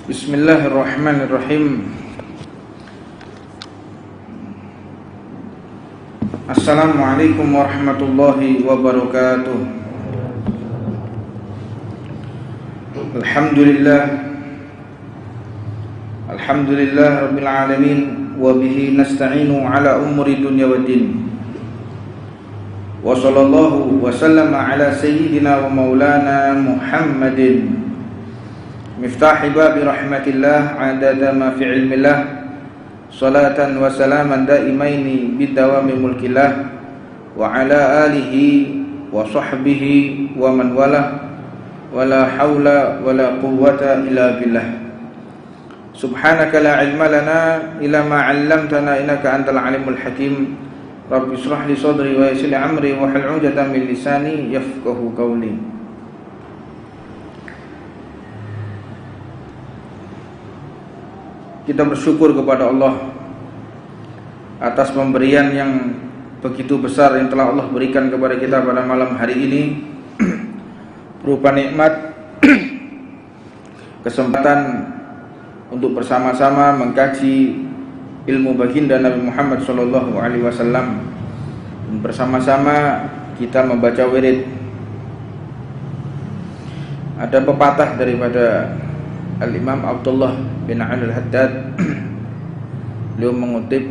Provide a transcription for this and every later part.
Bismillahirrahmanirrahim. Assalamualaikum warahmatullahi wabarakatuh. Alhamdulillah rabbil alamin wa bihi nasta'inu ala umuri dunya waddin. Wa sallallahu wa sallama ala sayyidina wa maulana Muhammadin miftahi babi rahmatillah adada ma fi ilmillah, salatan wa salaman daimaini bidawami mulkillah, wa ala alihi wa sahbihi wa man walah, wa la hawla wa la quwwata illa billah. Subhanaka la ilma lana illa ma 'allamtana innaka antal alimul hakim. Rabbi shrah li sadri wa yassir li amri wa hlul 'uqdatam min lisani yafqahu qawli. Kita bersyukur kepada Allah atas pemberian yang begitu besar yang telah Allah berikan kepada kita pada malam hari ini berupa nikmat kesempatan untuk bersama-sama mengkaji ilmu baginda Nabi Muhammad SAW, dan bersama-sama kita membaca wirid. Ada pepatah daripada Al-Imam Abdullah bin Ali Al-Haddad. Beliau mengutip,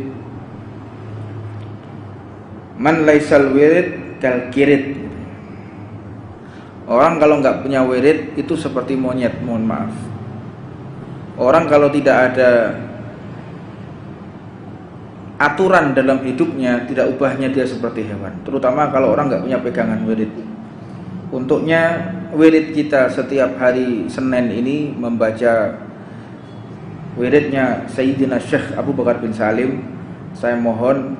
man laisal wirid kal kirit. Orang kalau enggak punya wirid itu seperti monyet, mohon maaf. Orang kalau tidak ada aturan dalam hidupnya, tidak ubahnya dia seperti hewan. Terutama kalau orang enggak punya pegangan wirid. Untuknya wirid kita setiap hari Senin ini membaca wiridnya Sayyidina Syekh Abu Bakar bin Salim. Saya mohon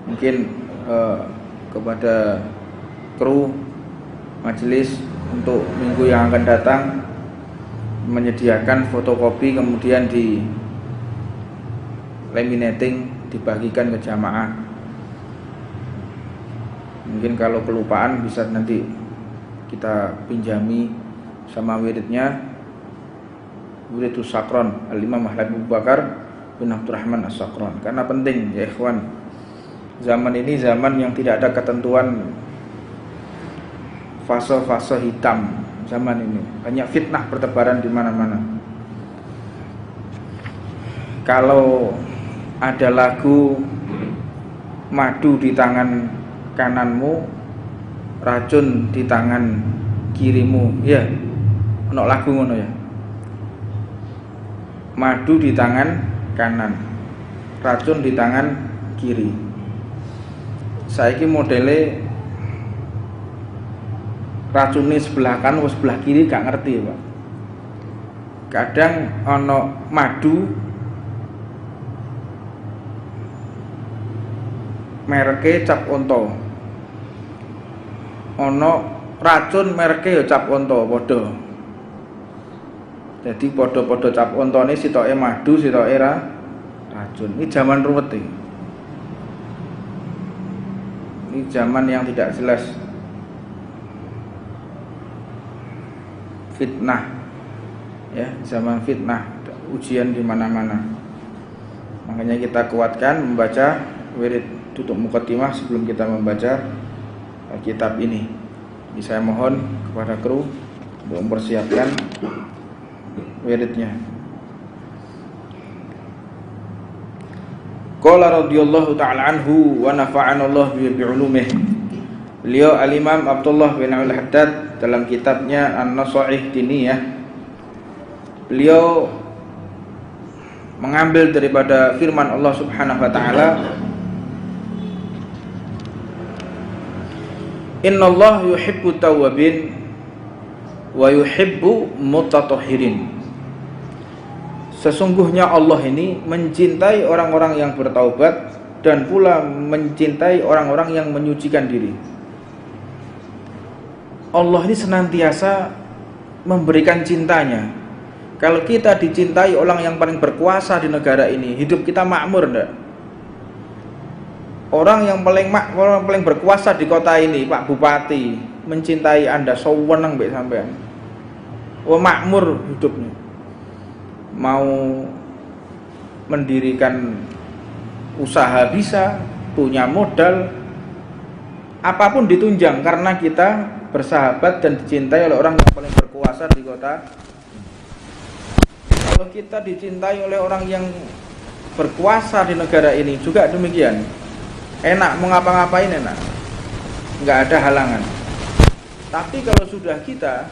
mungkin kepada kru majelis untuk minggu yang akan datang menyediakan fotokopi, kemudian di laminating, dibagikan ke jamaah. Mungkin kalau kelupaan bisa nanti kita pinjami sama wiridnya, wiridus sakron Al-Imam Abu Bakar bin Abdurrahman As-Sakron. Karena penting ya ikhwan, zaman ini zaman yang tidak ada ketentuan fase-fase hitam. Zaman ini banyak fitnah bertebaran di mana-mana. Kalau ada lagu madu di tangan kananmu, racun di tangan kirimu, ya, ono lagu ngono ya. Madu di tangan kanan, racun di tangan kiri. Saiki modele racune sebelah kanan atau sebelah kiri gak ngerti ya, Pak. Kadang ono madu mereke cap onto, ono racun mereke ya cap onto, podo. Jadi podo-podo cap ontone sitoke madu, sitoke racun. Ini zaman ruwet iki. Ini zaman yang tidak jelas. Fitnah. Ya, zaman fitnah, ujian di mana-mana. Makanya kita kuatkan membaca wirid tutup muqaddimah sebelum kita membaca kitab ini. Jadi saya mohon kepada kru untuk mempersiapkan wiridnya. Qala radhiyallahu ta'ala anhu wa nafa'ana Allah bi ulumih. Beliau Al-Imam Abdullah bin Al-Haddad dalam kitabnya An-Nasaih Diniyah, beliau mengambil daripada firman Allah Subhanahu wa taala, Innallaha yuhibbu tawwabin wa yuhibbu mutatahhirin. Sesungguhnya Allah ini mencintai orang-orang yang bertaubat dan pula mencintai orang-orang yang menyucikan diri. Allah ini senantiasa memberikan cintanya. Kalau kita dicintai orang yang paling berkuasa di negara ini, hidup kita makmur enggak? Orang yang paling berkuasa di kota ini, Pak Bupati, mencintai Anda, sewenang mbek sampean. Makmur hidupnya. mau mendirikan usaha bisa, punya modal, apapun ditunjang karena kita bersahabat dan dicintai oleh orang yang paling berkuasa di kota. Kalau kita dicintai oleh orang yang berkuasa di negara ini juga demikian, enak, mau ngapa-ngapain enak, nggak ada halangan. Tapi kalau sudah kita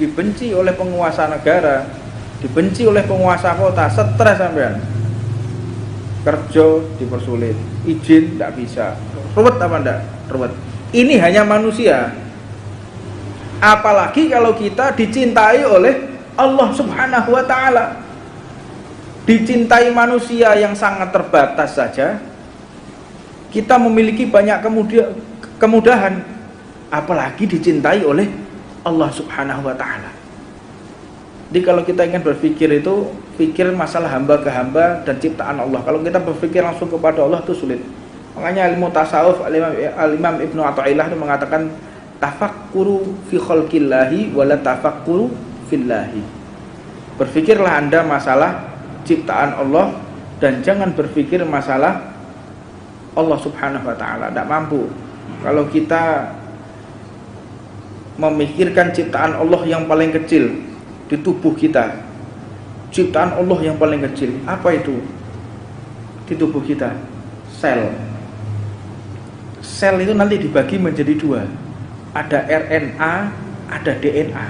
dibenci oleh penguasa negara, dibenci oleh penguasa kota, stres sampean, kerja dipersulit, izin tidak bisa, ruwet apa enggak? Ruwet. Ini hanya manusia. Apalagi kalau kita dicintai oleh Allah Subhanahu wa ta'ala. Dicintai manusia yang sangat terbatas saja, kita memiliki banyak kemudahan, apalagi dicintai oleh Allah Subhanahu wa ta'ala. Jadi kalau kita ingin berpikir itu, pikir masalah hamba ke hamba dan ciptaan Allah. Kalau kita berpikir langsung kepada Allah itu sulit. Makanya ilmu tasawuf Al-Imam Ibnu Athaillah itu mengatakan tafakkuru fi khalqillahi wala tafakkuru fillahi. Berpikirlah Anda masalah ciptaan Allah dan jangan berpikir masalah Allah Subhanahu wa ta'ala. Tidak mampu. Kalau kita memikirkan ciptaan Allah yang paling kecil di tubuh kita, ciptaan Allah yang paling kecil, apa itu di tubuh kita? Sel. Sel itu nanti dibagi menjadi dua, ada RNA, ada DNA,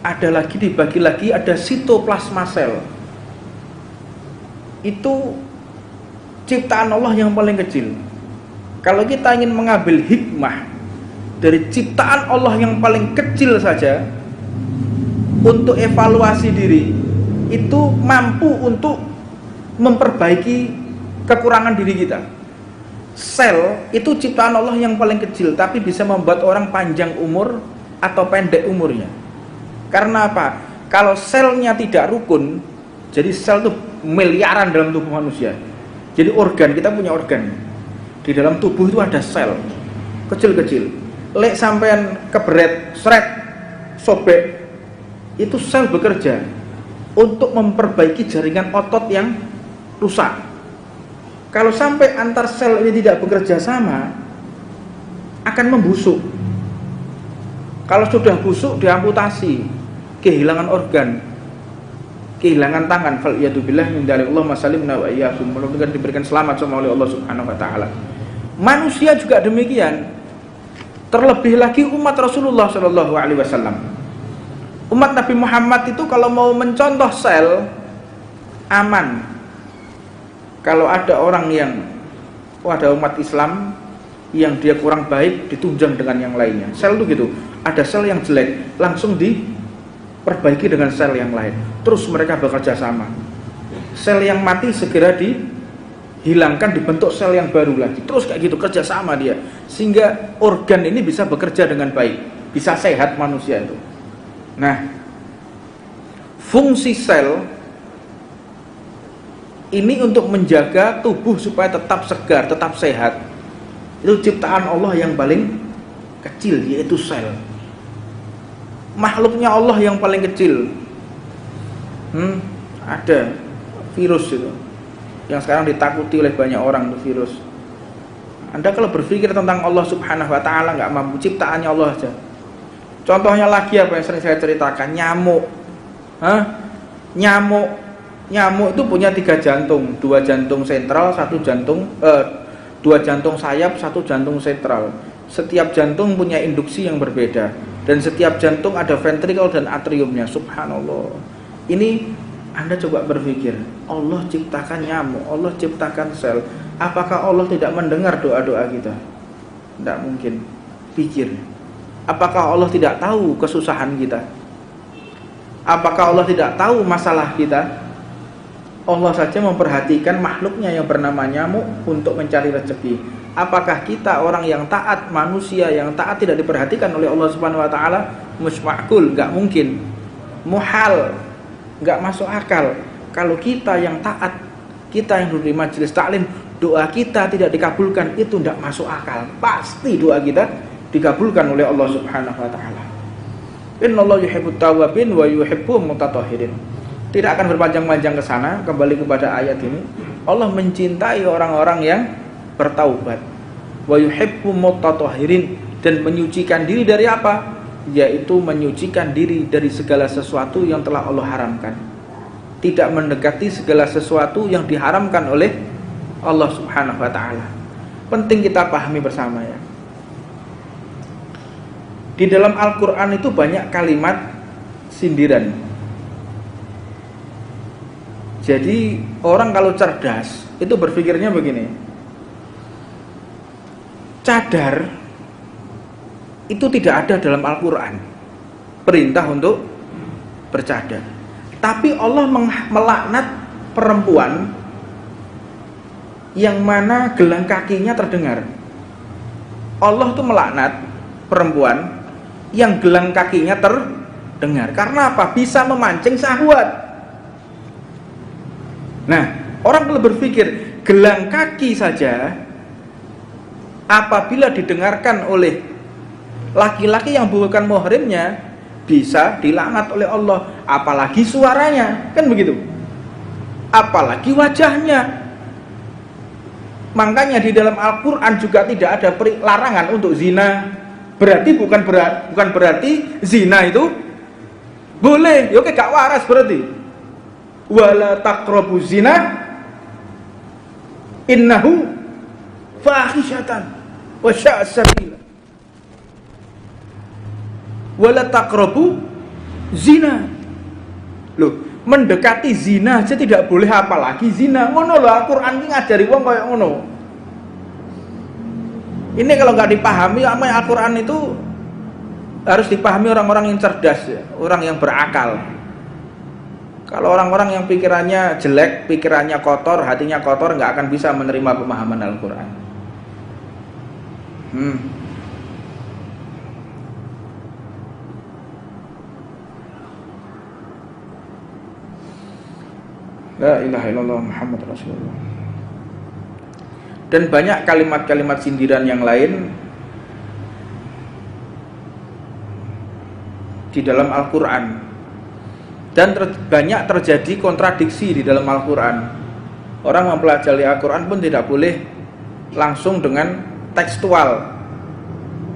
ada lagi dibagi lagi, ada sitoplasma sel. Itu ciptaan Allah yang paling kecil. Kalau kita ingin mengambil hikmah dari ciptaan Allah yang paling kecil saja untuk evaluasi diri, itu mampu untuk memperbaiki kekurangan diri kita. Sel itu ciptaan Allah yang paling kecil, tapi bisa membuat orang panjang umur atau pendek umurnya. Karena apa? Kalau selnya tidak rukun, jadi sel itu miliaran dalam tubuh manusia. Jadi organ, kita punya organ. Di dalam tubuh itu ada sel kecil-kecil. Lek sampean keberet, sret, sobek, itu sel bekerja untuk memperbaiki jaringan otot yang rusak. Kalau sampai antar sel ini tidak bekerja sama, akan membusuk. Kalau sudah busuk, diamputasi, kehilangan organ, kehilangan tangan. Faliyatubillah min dzalik, Allah masalimna wa iyyakum, mudah-mudahan diberikan selamat sama oleh Allah Subhanahu wa taala. Manusia juga demikian. Terlebih lagi umat Rasulullah sallallahu alaihi wasallam. Umat Nabi Muhammad itu kalau mau mencontoh sel aman. Kalau ada orang yang ada umat Islam yang dia kurang baik, ditunjang dengan yang lainnya. Sel itu gitu. Ada sel yang jelek, langsung diperbaiki dengan sel yang lain. Terus mereka bekerja sama. Sel yang mati segera dihilangkan, dibentuk sel yang baru lagi. Terus kayak gitu kerja sama dia, sehingga organ ini bisa bekerja dengan baik, bisa sehat manusia itu. Nah, fungsi sel ini untuk menjaga tubuh supaya tetap segar, tetap sehat. Itu ciptaan Allah yang paling kecil, yaitu sel. Makhluknya Allah yang paling kecil. Ada virus itu yang sekarang ditakuti oleh banyak orang, itu virus. Anda kalau berpikir tentang Allah Subhanahu wa taala nggak mampu, ciptaannya Allah aja. Contohnya lagi apa yang sering saya ceritakan, nyamuk. Nyamuk itu punya 3 jantung, 2 jantung sentral, 2 jantung sayap, 1 jantung sentral. Setiap jantung punya induksi yang berbeda, dan setiap jantung ada ventrikel dan atriumnya. Subhanallah. Ini Anda coba berpikir, Allah ciptakan nyamuk, Allah ciptakan sel. Apakah Allah tidak mendengar doa-doa kita? Tidak mungkin. Pikir. Apakah Allah tidak tahu kesusahan kita? Apakah Allah tidak tahu masalah kita? Allah saja memperhatikan makhluknya yang bernama nyamuk untuk mencari rezeki. Apakah kita orang yang taat, manusia yang taat, tidak diperhatikan oleh Allah Subhanahu wa taala? Musmakul, enggak mungkin. Muhal, enggak masuk akal. Kalau kita yang taat, kita yang duduk di majelis taklim, doa kita tidak dikabulkan, itu enggak masuk akal. Pasti doa kita dikabulkan oleh Allah Subhanahu wa taala. Innallaha yuhibbut tawwabin wa yuhibbul mutatahhirin. Tidak akan berpanjang-panjang ke sana, kembali kepada ayat ini. Allah mencintai orang-orang yang bertaubat. Wa yuhibbu mutatahhirin, dan menyucikan diri dari apa? Yaitu menyucikan diri dari segala sesuatu yang telah Allah haramkan. Tidak mendekati segala sesuatu yang diharamkan oleh Allah Subhanahu wa taala. Penting kita pahami bersama ya. Di dalam Al-Qur'an itu banyak kalimat sindiran. Jadi orang kalau cerdas itu berpikirnya begini. Cadar itu tidak ada dalam Al-Qur'an. Perintah untuk bercadar. Tapi Allah melaknat perempuan yang mana gelang kakinya terdengar. Allah tuh melaknat perempuan yang gelang kakinya terdengar. Karena apa? Bisa memancing syahwat. Nah, orang kalau berpikir gelang kaki saja apabila didengarkan oleh laki-laki yang bukan muhrimnya bisa dilaknat oleh Allah, apalagi suaranya, kan begitu. Apalagi wajahnya. Makanya di dalam Al-Qur'an juga tidak ada larangan untuk zina. Berarti bukan berarti zina itu boleh. Ya oke, gak waras berarti. Wala taqrabu zina innahu fahisyatan wa sya'a sabila. Wala taqrabu zina. Loh, mendekati zina aja tidak boleh, apalagi zina. Ngono lho, Al-Qur'an iki ngajari wong kaya ngono. Ini kalau nggak dipahami apa Al-Qur'an itu harus dipahami orang-orang yang cerdas ya, orang yang berakal. Kalau orang-orang yang pikirannya jelek, pikirannya kotor, hatinya kotor, nggak akan bisa menerima pemahaman Al-Qur'an. La ilaha illallah Muhammad Rasulullah. Dan banyak kalimat-kalimat sindiran yang lain di dalam Al-Qur'an. Dan banyak terjadi kontradiksi di dalam Al-Qur'an. Orang mempelajari Al-Qur'an pun tidak boleh langsung dengan tekstual,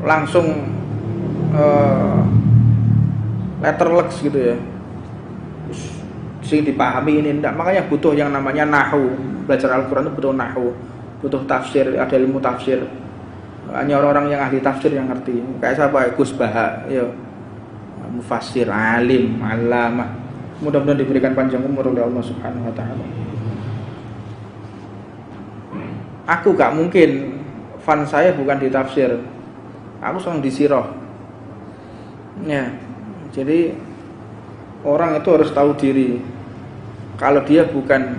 langsung letterleks gitu ya, sing dipahami ini enggak. Makanya butuh yang namanya nahwu. Belajar Al-Qur'an itu butuh nahwu, butuh tafsir, ada ilmu tafsir. Hanya orang-orang yang ahli tafsir yang ngerti. Kayak siapa? Gus Baha, ya. Mufassir, alim, allamah. Mudah-mudahan diberikan panjang umur oleh Allah Subhanahu wa taala. Aku gak mungkin, fan saya bukan di tafsir. Aku sedang di sirah. Ya. Jadi orang itu harus tahu diri. Kalau dia bukan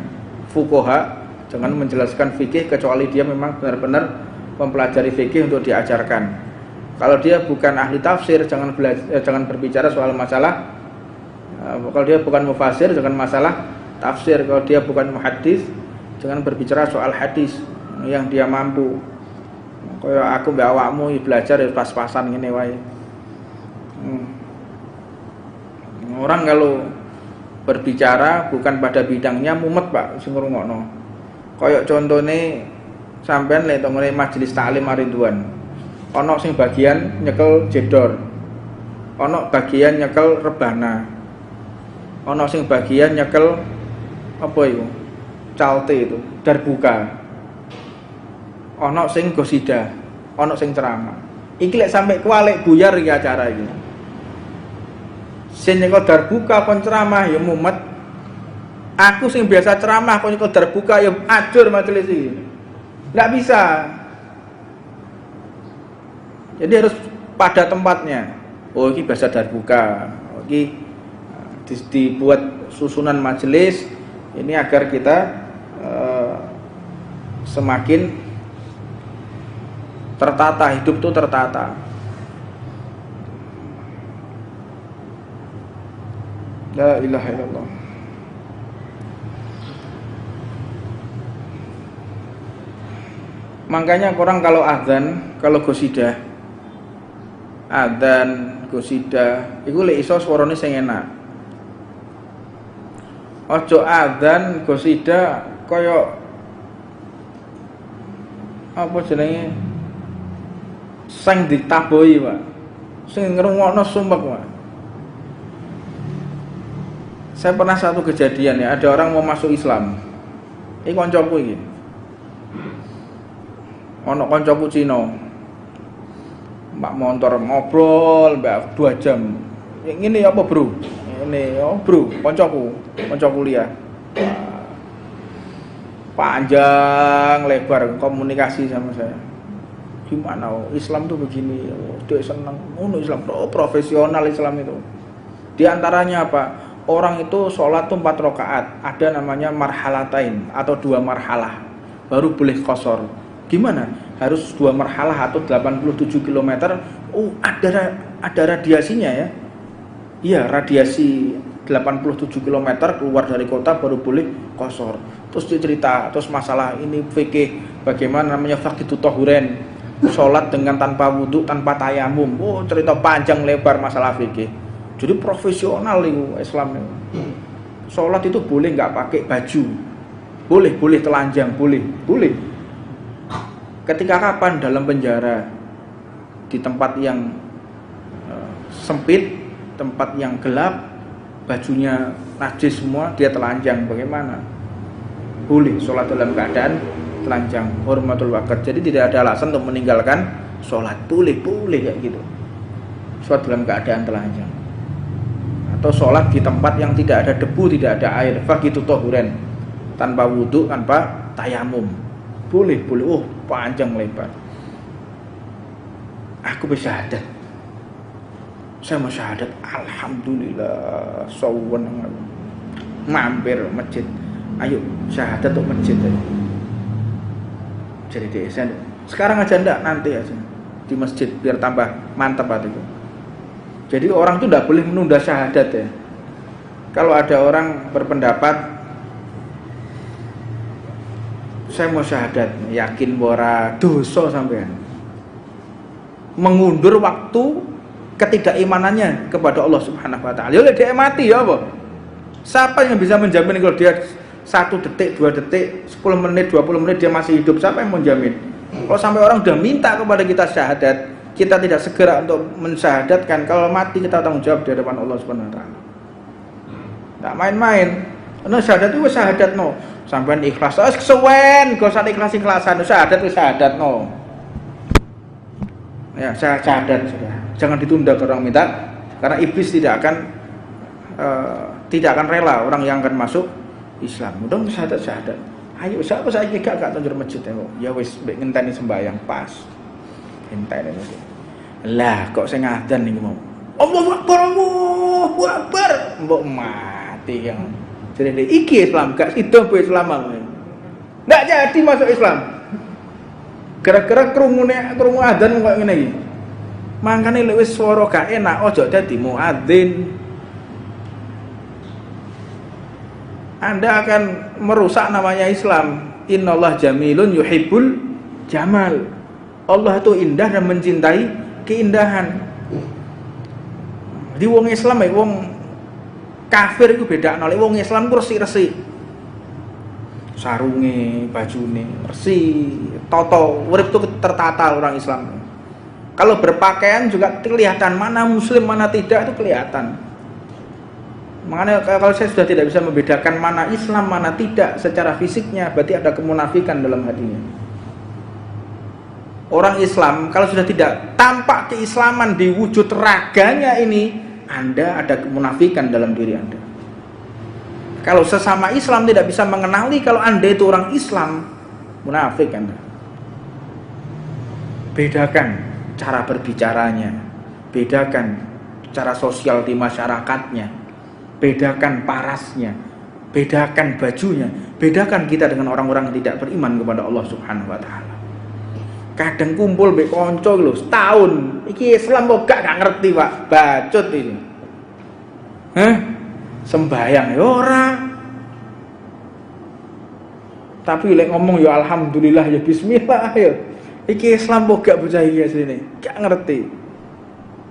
fuqaha, jangan menjelaskan fikih kecuali dia memang benar-benar mempelajari fikih untuk diajarkan. Kalau dia bukan ahli tafsir, jangan berbicara soal masalah. Kalau dia bukan mufassir, jangan masalah tafsir. Kalau dia bukan muhaddis, jangan berbicara soal hadis yang dia mampu. Kayak aku mbak awakmu belajar pas-pasan ngene wae. Orang kalau berbicara bukan pada bidangnya mumet Pak sing ngrungokno. Kayak contone sampean lek tengene majelis taklim Ridwan. Ana sing bagian nyekel jedor. Ana bagian nyekel rebana. Ana sing bagian nyekel apa itu? Calte itu, darbuka. Ana sing gosida, ana sing ceramah. Iki lek sampe kualik buyar iki acara iki. Sing nyekel darbuka kon ceramah ya mumet. Aku sing biasa ceramah kon nyekel darbuka ya ajur majelis iki. Enggak bisa. Jadi harus pada tempatnya. Oh iki bahasa darbuka. Oh, iki dibuat susunan majelis ini agar kita semakin tertata, hidup itu tertata. La ilaha illallah. Makanya orang kalau azan, kalau gosidah, adzan, gosidah, iku lek iso swarane sing enak. Ojo adzan gosida kaya apa jenenge sing ditabohi, Pak. Sing ngrungokno sumpek, Pak. Saya pernah satu kejadian ya, ada orang mau masuk Islam. Iki kancaku iki. Ono kancaku Cina. Mbak motor ngobrol mbak 2 jam. Ini apa, Bro? Ini oh, Bro, kancaku kuliah. Panjang lebar komunikasi sama saya. Gimana Islam tuh begini, dia senang. Islam profesional Islam itu. Di antaranya apa? Orang itu sholat tuh 4 rakaat, ada namanya marhalatain atau 2 marhalah, baru boleh qashar. Gimana? Harus 2 marhalah atau 87 km. Ada radiasinya ya. Iya, radiasi 87 km keluar dari kota baru boleh qashar. Terus dia cerita, terus masalah ini fikih, bagaimana namanya faqih tahuren, sholat dengan tanpa wudhu, tanpa tayamum. Cerita panjang lebar masalah fikih. Jadi profesional itu Islam itu. Sholat itu boleh nggak pakai baju, boleh telanjang, boleh. Ketika kapan? Dalam penjara, di tempat yang sempit, tempat yang gelap, bajunya najis semua, dia telanjang. Bagaimana? Boleh sholat dalam keadaan telanjang, hormatul waqt. Jadi tidak ada alasan untuk meninggalkan sholat. Boleh kayak gitu. Sholat dalam keadaan telanjang. Atau sholat di tempat yang tidak ada debu, tidak ada air, faqih tahuren, tanpa wudhu, tanpa tayamum, boleh. Panjang lebar. Aku bersyahadat, saya mau syahadat, alhamdulillah, sawan mampir masjid, ayo syahadat untuk masjid aja. Jadi desa sekarang aja ndak, nanti aja di masjid biar tambah mantap hatiku. Jadi orang itu tidak boleh menunda syahadat ya. Kalau ada orang berpendapat saya mau syahadat, yakin bahwa dosa sampean, mengundur waktu ketidakimanannya kepada Allah Subhanahu wa taala. Ya dia mati ya apa? Siapa yang bisa menjamin kalau dia 1 detik, 2 detik, 10 menit, 20 menit dia masih hidup? Siapa yang menjamin? Kalau sampai orang sudah minta kepada kita syahadat, kita tidak segera untuk mensyahadatkan, kalau mati kita tanggung jawab di hadapan Allah Subhanahu wa taala. Enggak main-main. Ana syahadat itu syahadat no. Sampean ikhlas, kesuwen, gak usah ikhlas-ikhlasan, syahadat wis syahadat no. Ya, syahadat sudah. Jangan ditunda ke orang minta, karena iblis tidak akan rela orang yang akan masuk Islam. Mudah syahadat. Ayo siapa saya gak tunjuk masjid ya wis mbek ngenteni sembahyang pas. Entah ini. Lah kok saya ngadan nih mau. Allahu Akbar. Mbok mati yang. Jadi iki Islam gak sido be Islam. Ndak jadi masuk Islam. Gara-gara krungu adzan kok ngene iki. Mangkane lek wis swara gak enak aja dadi muadzin. Anda akan merusak namanya Islam. Innallaha jamilun yuhibbul jamal. Allah itu indah dan mencintai keindahan. Di wong Islam ya wong kafir itu beda. Nek wong Islam ku resik-resik. Sarunge, bajune resik, toto, urip itu tertata orang Islam. Kalau berpakaian juga kelihatan mana muslim mana tidak, itu kelihatan. Makanya kalau saya sudah tidak bisa membedakan mana Islam mana tidak secara fisiknya, berarti ada kemunafikan dalam hatinya. Orang Islam kalau sudah tidak tampak keislaman di wujud raganya ini, Anda ada kemunafikan dalam diri Anda. Kalau sesama Islam tidak bisa mengenali kalau Anda itu orang Islam, munafik Anda. Bedakan cara berbicaranya, bedakan cara sosial di masyarakatnya, bedakan parasnya, bedakan bajunya, bedakan kita dengan orang-orang yang tidak beriman kepada Allah Subhanahu wa taala. Kadang kumpul mbek kanca lho setahun, iki Islam kok gak ngerti, Pak. Bacot ini. Sembayang ya ora. Tapi lek ngomong ya alhamdulillah ya bismillah ya. Iki Islam kok gak bocah iki asline, gak ngerti.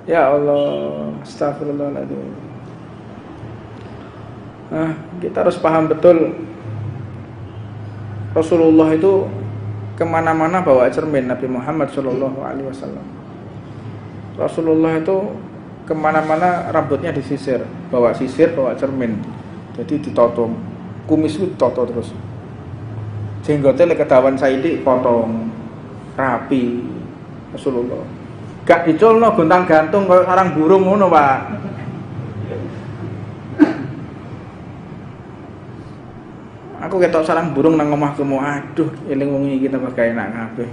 Ya Allah, astagfirullahaladzim. Nah, kita harus paham betul Rasulullah itu kemana-mana bawa cermin. Nabi Muhammad SAW. Rasulullah itu kemana-mana rambutnya disisir, bawa sisir, bawa cermin. Jadi ditoto, kumis itu ditoto terus. Jenggotnya lek kedawan saiki potong rapi. Rasulullah gak diculno gontang gantung kayak sarang burung ngono, Pak. Aku ketok sarang burung nang omahku, aduh eling wong iki tambah gawe enak kabeh.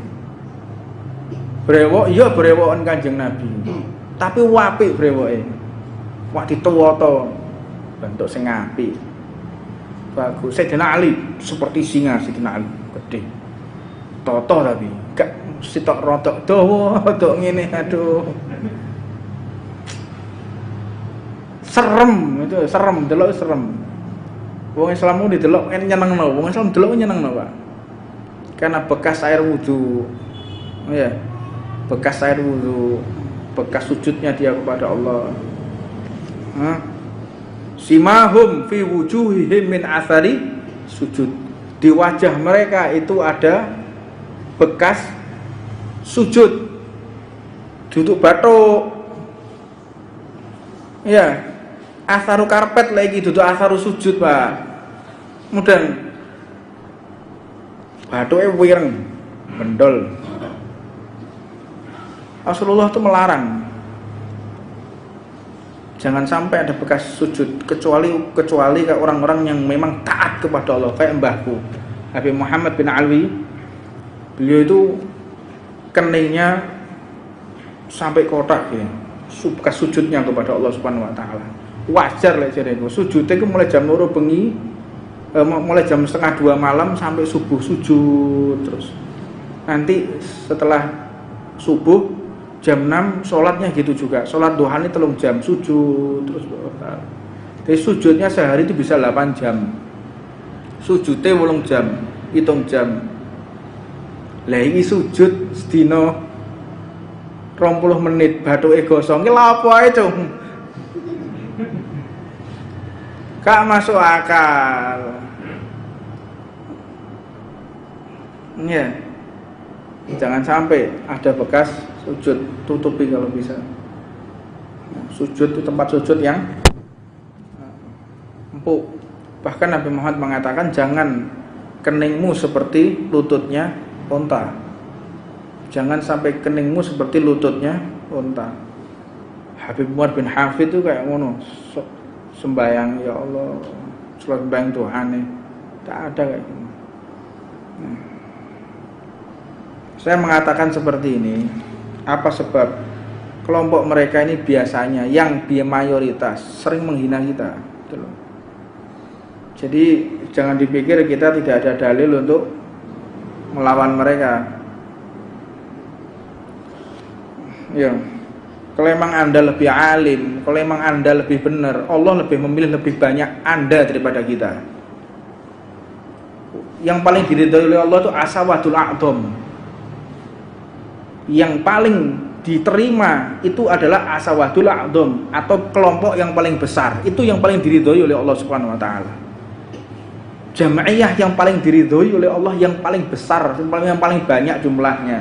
Brewok iya brewokan Kanjeng Nabi. Tapi apik brewoke. Wak dituwoto bentuk sing apik. Bagus. Sayyidina Ali seperti singa, Sayyidina Ali gede. Toto tapi gak sitok rotok dawa, rotok ngene, aduh. Serem itu, serem, delok serem. Wong Islam mu didelok nyenengno, wong Islam delok nyenengno, Pak. Karena bekas air wudu. Ya. Bekas air wudu, bekas sujudnya dia kepada Allah. Simahum fi wujuhihim min athari sujud. Di wajah mereka itu ada bekas sujud, duduk batuk. Ya, asaru karpet lagi duduk asaru sujud, Pak. Kemudian batuknya wireng, bendol. Rasulullah itu melarang jangan sampai ada bekas sujud, kecuali ke orang-orang yang memang taat kepada Allah, kayak mbahku Nabi Muhammad bin Alwi. Beliau itu keningnya sampai kotak ya, bekas sujudnya kepada Allah Subhanahu wa taala. Wajar lah jadi itu. Sujudnya itu mulai jam 2 bengi, mulai jam 1:30 malam sampai subuh sujud terus. Nanti setelah subuh jam 6 sholatnya gitu juga. Sholat duha ini 3 jam sujud terus. Jadi sujudnya sehari itu bisa 8 jam. Sujudnya 8 jam, hitung jam. Lah iki sujud sedina 20 menit bathuke gosong. Ki lha apa ae, Cung? Gak masuk akal. Ya. Jangan sampai ada bekas sujud, tutupi kalau bisa. Sujud itu tempat sujud yang empuk. Bahkan Nabi Muhammad mengatakan jangan keningmu seperti lututnya unta. Jangan sampai keningmu seperti lututnya unta. Habib Umar bin Hafid itu kayak ngono. Sembayang ya Allah, sembayang Tuhan nih. Tak ada kayak gitu. Saya mengatakan seperti ini, apa sebab kelompok mereka ini biasanya yang mayoritas sering menghina kita. Jadi jangan dipikir kita tidak ada dalil untuk melawan mereka. Ya, kalau emang Anda lebih alim, kalau emang Anda lebih benar, Allah lebih memilih lebih banyak Anda daripada kita. Yang paling diridhoi oleh Allah itu asawatul a'dham. Yang paling diterima itu adalah asawadul a'dham, atau kelompok yang paling besar. Itu yang paling diridhoi oleh Allah Subhanahu wa taala. Jamaiyah yang paling diridhoi oleh Allah yang paling besar, yang paling banyak jumlahnya.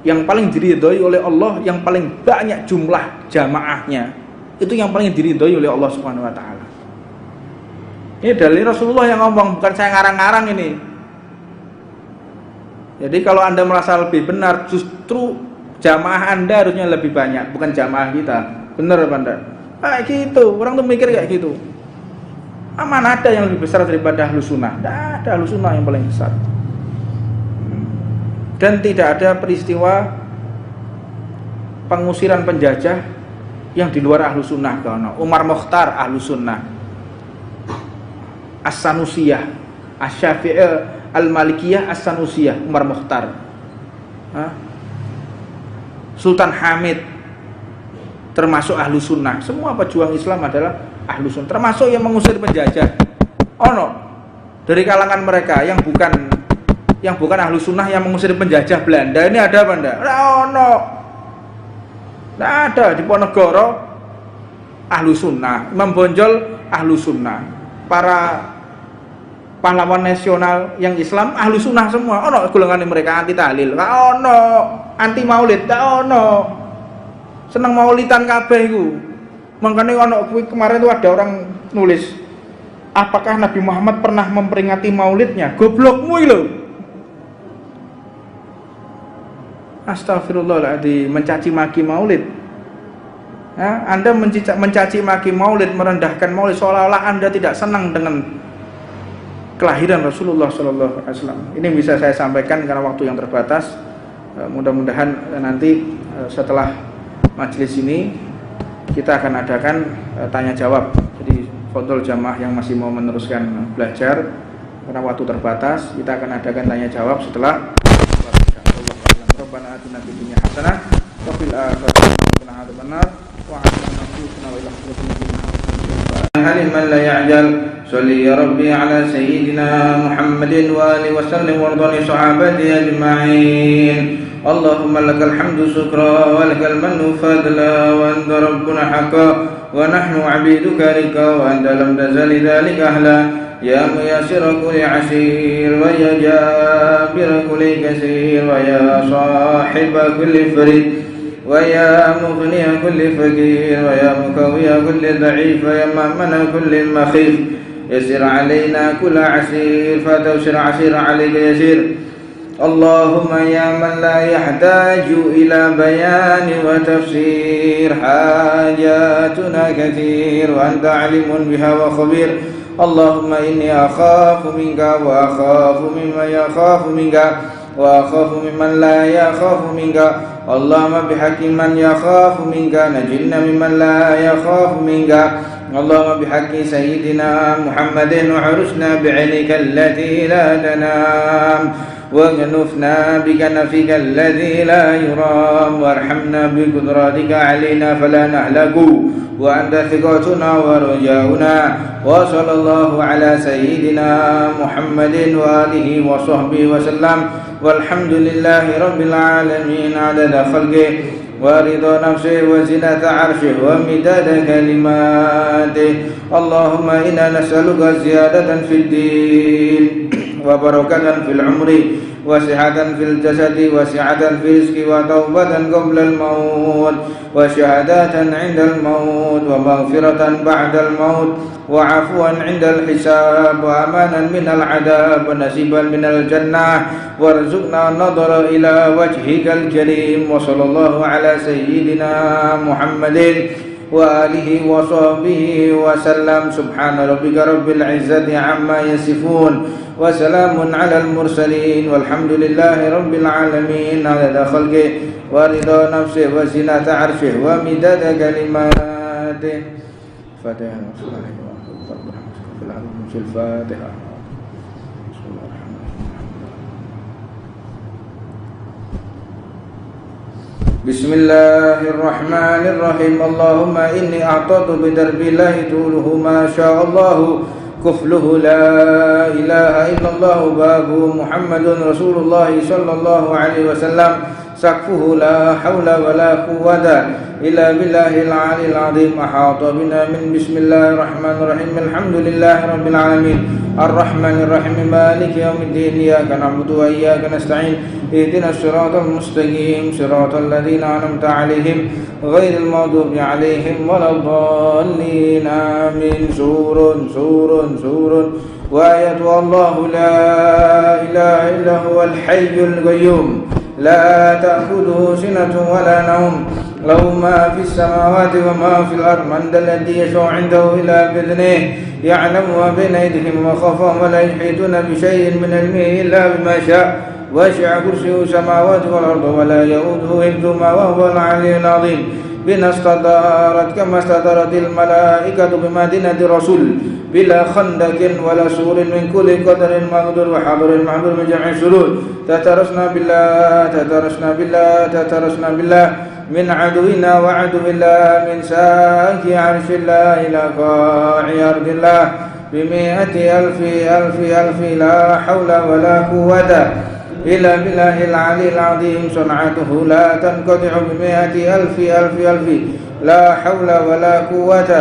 Yang paling diridhoi oleh Allah yang paling banyak jumlah jamaahnya. Itu yang paling diridhoi oleh Allah Subhanahu wa taala. Ini dalil Rasulullah yang ngomong, bukan saya ngarang-ngarang ini. Jadi kalau Anda merasa lebih benar, justru jamaah Anda harusnya lebih banyak, bukan jamaah kita. Benar apa enggak? Kayak gitu, orang tuh mikir kayak gitu. Mana ada yang lebih besar daripada Ahlus Sunnah? Tidak ada, Ahlus Sunnah yang paling besar. Dan tidak ada peristiwa pengusiran penjajah yang di luar Ahlus Sunnah. Umar Mokhtar Ahlus Sunnah, As-Sanusiyah, Asy-Syafi'iyah, Al-Malikiyah, As-Sanusiyah, Umar Mokhtar. Sultan Hamid termasuk Ahlus Sunnah. Semua pejuang Islam adalah Ahlus Sunnah, termasuk yang mengusir penjajah. Dari kalangan mereka yang bukan Ahlus Sunnah yang mengusir penjajah Belanda ini ada apa enggak? Tidak ada. Di Ponegoro Ahlus Sunnah, Imam Bonjol ahlu sunnah. Para pahlawan nasional yang Islam ahlu sunnah semua. Ono golongan mereka anti tahlil, gak ono. Anti maulid, gak ono. Seneng maulidan kabeh iku. Makanya ono kemarin itu ada orang nulis, apakah Nabi Muhammad pernah memperingati maulidnya? Goblokmu lho. Astagfirullahaladzim, mencaci maki maulid. Ya, Anda mencaci maki maulid, merendahkan maulid seolah-olah Anda tidak senang dengan kelahiran Rasulullah SAW. Ini bisa saya sampaikan karena waktu yang terbatas. Mudah-mudahan nanti setelah majelis ini kita akan adakan tanya jawab. Jadi fadhol jamaah yang masih mau meneruskan belajar, karena waktu terbatas, kita akan adakan tanya jawab setelah. Rabbana atina fid dunya hasanah wa fil akhirati hasanah wa qina adzabannar wa 'afina 'anna wa ila akhirati halin man la ya'jal salli ya rabbi ala sayyidina Muhammadin wa alihi wa sallim wa ardani sahabati ajma'in. Allahumma lakal hamdu syukra wa lakal mannu fadla wa anta rabbuna haqqan wa nahnu 'abiduka rika wa anta lam tazali dhalika ahla. Ya muyassir kulli asir wa ya jabir kulli kasir wa ya sahib kulli farid wa ya mughni kulli fakir wa ya mukawi kulli dha'if wa ya ma'mana kulli makhif. Yassir alaina kulla asir fatawsir asir alayka yasir. Allahumma ya man la yahtaju ila bayani wa tafsir hajatuna kathir wa anta alimun biha wa khabir. Allahumma inni akhafu minka wa akhafu mimman yakhafu minka wa akhafu mimman la yakhafu minka. Allahumma bihaqqi man yakhafu minka najinna mimman la yakhafu minka. Allahumma bihaqqi sayyidina Muhammadin wa urusna bi'ainika allati la tanam واغنفنا بكنفك الذي لا يرام وارحمنا بقدرتك علينا فلا نهلك وأنت ثقتنا ورجاؤنا وصلى الله على سيدنا محمد وآله وصحبه وسلم والحمد لله رب العالمين عدد خلقه ورضا نفسه وزنة عرشه ومداد كلماته. اللهم إنا نسألك زيادة في الدين وبركة في العمر وصحة في الجسد وسعة في الرزق وتوبة قبل الموت وشهادة عند الموت ومغفرة بعد الموت وعفوا عند الحساب وأمانا من العذاب ونصيبا من الجنة وارزقنا النظر إلى وجهك الكريم. وصلى الله على سيدنا محمد وآله وصحبه وسلم. سبحان ربك رب العزة عما يصفون وسلام على المرسلين والحمد لله رب العالمين عدد خلقه ورضا نفسه وزنة عرشه ومداد كلماته. فاتحة الفاتحة. بسم الله الرحمن الرحيم. اللهم إني أعطيت بدرب الله طوله ما شاء الله كفله لا إله إلا الله بابه محمد رسول الله صلى الله عليه وسلم سقفه لا حول ولا قوة إلا بالله العلي العظيم. أحاط بنا من بسم الله الرحمن الرحيم الحمد لله رب العالمين الرحمن الرحيم مالك يوم الدين إياك نعبد وإياك نستعين اهدنا الصراط المستقيم صراط الذين أنعمت عليهم غير المغضوب عليهم ولا الضالين آمين. سور وآية الله لا إله إلا هو الحي القيوم لا تأخذه سنة ولا نوم له ما في السماوات وما في الأرض من ذا الذي يشفع عنده إلا بإذنه يعلم ما بين أيديهم وخلفهم ولا يحيطون بشيء من علمه إلا بما شاء وسع كرسيه السماوات والأرض ولا يؤوده حفظهما وهو العلي العظيم. بنا استدارت كما استدارت الملائكة بمدينة الرسول بلا خندق ولا سور من كل قدر مقدور وحاضر معذور من جميع الشرور. تترسنا بالله من عدونا وعدو الله من ساك عرش الله إلى قاع أرض الله بمئة ألف لا حول ولا قوة إلا بالله العلي العظيم. صنعته لا تنقطع بمئة ألف لا حول ولا قوة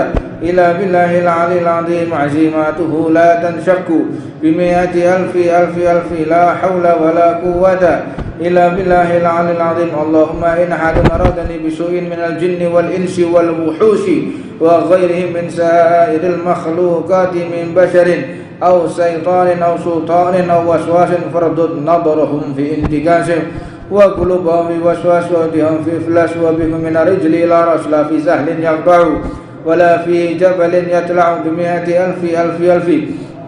إلا بالله العلي العظيم عزيماته لا تنشك بمئة ألف ألف ألف لا حول ولا قوة إلا بالله العلي العظيم اللهم إن أحد أرادني بسوء من الجن والإنس والوحوش وغيرهم من سائر المخلوقات من بشر أو شيطان أو سلطان أو وسواس فردد نظرهم في انتكاسهم وقلوبهم في وسواس ودهم في إفلاس وبهم من رجل إلى رأس لا في سهل يقطع ولا في جبل يطلع بمئة ألف ألف ألف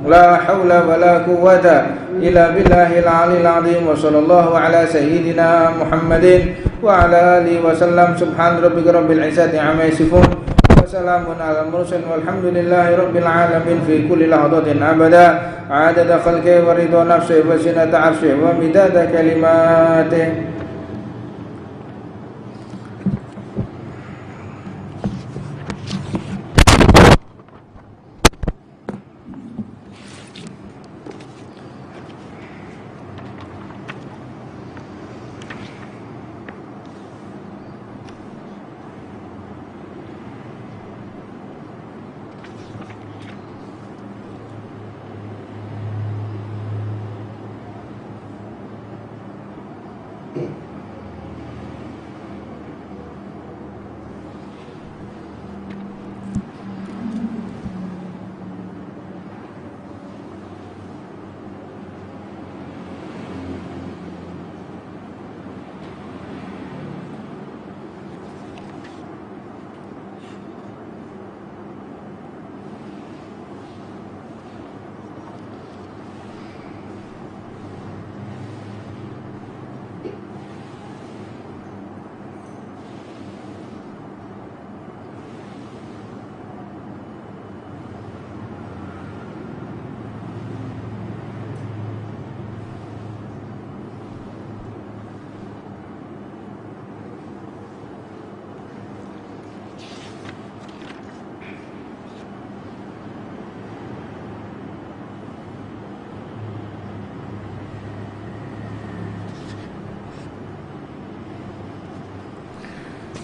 لا حول ولا قوة إلا بالله العلي العظيم وصلى الله على سيدنا محمد وعلى آله وسلم سبحان ربك رب العزة عما يصفون وسلام على المرسلين والحمد لله رب العالمين في كل لحظة أبدا عدد خلقه ورضا نفسه وزنة عرشه ومداد كلماته.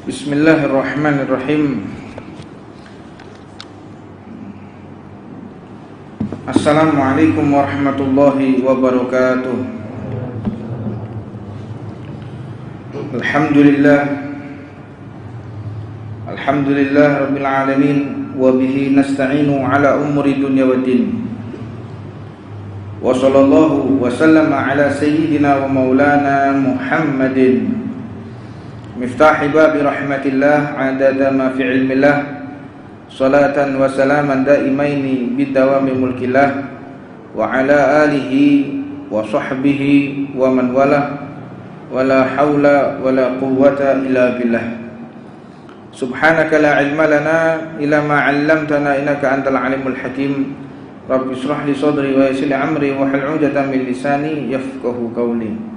Bismillahirrahmanirrahim. Assalamualaikum warahmatullahi wabarakatuh. Alhamdulillah rabbil alamin wa bihi nasta'inu ala umuri dunya waddin. Wa sallallahu wa sallama ala sayyidina wa maulana Muhammadin miftahi babi rahmatillah adada ma fi ilmillah salatan wa salaman daimaini bidawami mulkillah wa ala alihi wa sahbihi wa man wala wala hawla wala quwwata illa billah subhanaka la ilma lana illa ma 'allamtana innaka antal alimul hakim rabbi ishrah li sadri wa yassir li amri wa hlul 'uqdatam min lisani yafqahu qawli.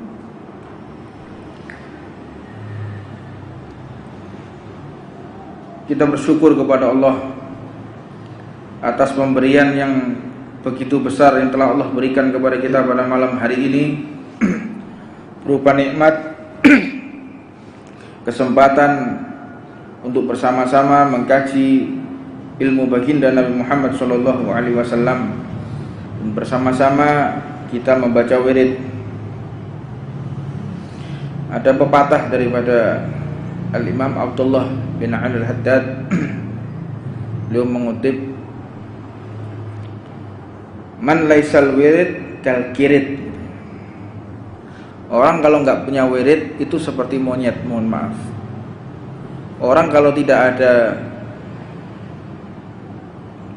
Kita bersyukur kepada Allah atas pemberian yang begitu besar yang telah Allah berikan kepada kita pada malam hari ini berupa nikmat kesempatan untuk bersama-sama mengkaji ilmu baginda Nabi Muhammad sallallahu alaihi wasallam dan bersama-sama kita membaca wirid. Ada pepatah daripada Al-Imam Abdullah bin Ali Al-Haddad. Beliau mengutip, man laisal wirid kal kirit. Orang kalau enggak punya wirid itu seperti monyet, mohon maaf. Orang kalau tidak ada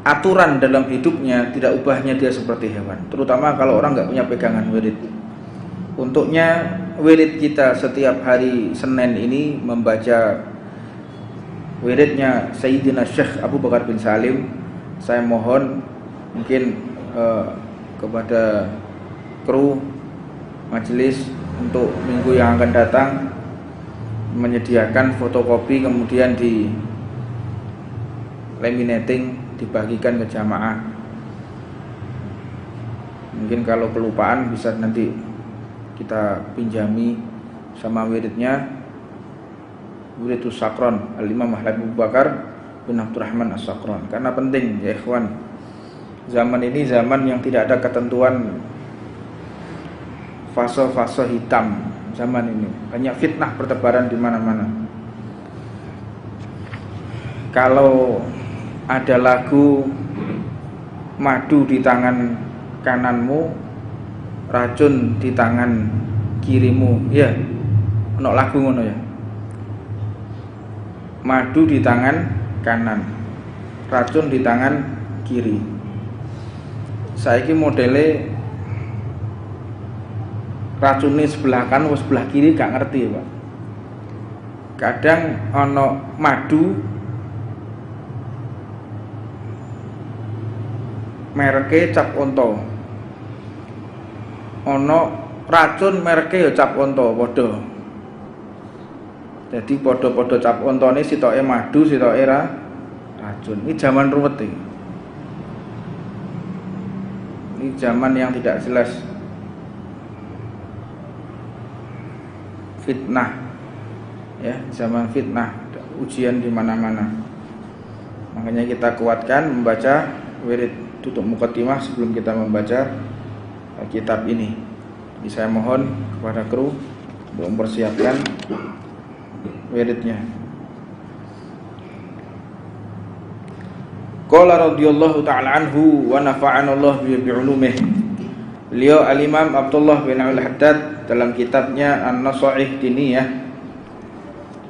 aturan dalam hidupnya, tidak ubahnya dia seperti hewan. Terutama kalau orang enggak punya pegangan wirid. Untuknya wirid kita setiap hari Senin ini membaca wiridnya Sayyidina Syekh Abu Bakar bin Salim. Saya mohon mungkin kepada kru majelis untuk minggu yang akan datang menyediakan fotokopi, kemudian di laminating, dibagikan ke jamaah. Mungkin kalau kelupaan bisa nanti kita pinjami sama wiridnya, wiridus sakron Al-Imam Abu Bakar bin Abdurrahman As-Sakran. Karena penting ya ikhwan, zaman ini zaman yang tidak ada ketentuan fase-fase hitam. Zaman ini banyak fitnah bertebaran di mana-mana. Kalau ada lagu madu di tangan kananmu, racun di tangan kirimu, ya, ono lagu ngono ya. Madu di tangan kanan, racun di tangan kiri. Saiki modele racune sebelah kanan atau sebelah kiri gak ngerti, Pak. Kadang ono madu mereke cap onto, ono racun mereke ya cap onto, podo. Jadi podo-podo cap ontone sitoke madu, sitoke racun. Ini zaman ruwet iki. Ini zaman yang tidak jelas. Fitnah, ya, zaman fitnah, ujian di mana-mana. Makanya kita kuatkan membaca wirid tutup muqaddimah sebelum kita membaca kitab ini. Jadi saya mohon kepada kru untuk mempersiapkan wiridnya. Qala radhiyallahu ta'ala anhu wa nafa'ana Allah bi ulumih. Beliau Al-Imam Abdullah bin Al-Haddad dalam kitabnya An-Nasaih Diniyah,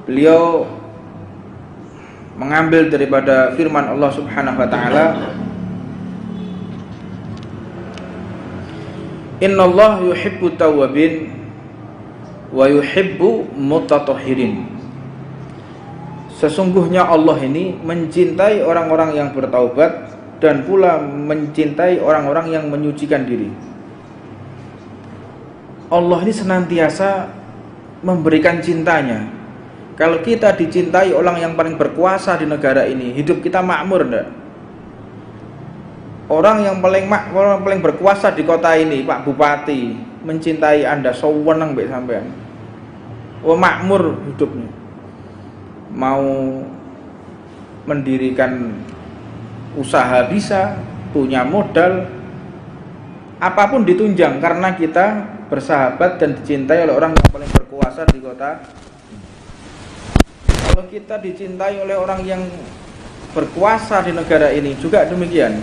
beliau mengambil daripada firman Allah Subhanahu wa taala, Innallaha yuhibbu tawwabin wa yuhibbu mutatahhirin. Sesungguhnya Allah ini mencintai orang-orang yang bertaubat dan pula mencintai orang-orang yang menyucikan diri. Allah ini senantiasa memberikan cintanya. Kalau kita dicintai orang yang paling berkuasa di negara ini, hidup kita makmur enggak? Orang yang paling berkuasa di kota ini, Pak Bupati, mencintai Anda, sewenang mbek sampean. Wah, makmur hidupnya. Mau mendirikan usaha bisa, punya modal, apapun ditunjang karena kita bersahabat dan dicintai oleh orang yang paling berkuasa di kota. Kalau kita dicintai oleh orang yang berkuasa di negara ini juga demikian.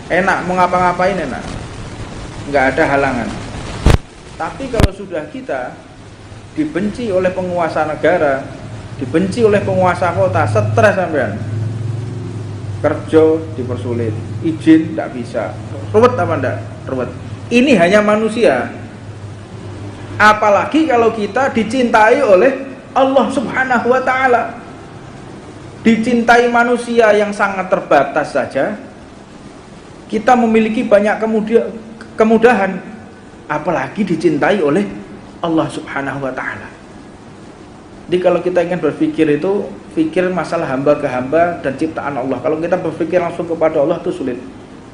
Enak, mau ngapa-ngapain enak, nggak ada halangan. Tapi kalau sudah kita dibenci oleh penguasa negara, dibenci oleh penguasa kota, stres sampean. Kerja dipersulit, izin tidak bisa, ruwet apa enggak? Ruwet. Ini hanya manusia. Apalagi kalau kita dicintai oleh Allah Subhanahu wa taala. Dicintai manusia yang sangat terbatas saja, kita memiliki banyak kemudahan, apalagi dicintai oleh Allah Subhanahu wa taala. Jadi kalau kita ingin berpikir itu, pikir masalah hamba ke hamba dan ciptaan Allah. Kalau kita berpikir langsung kepada Allah itu sulit.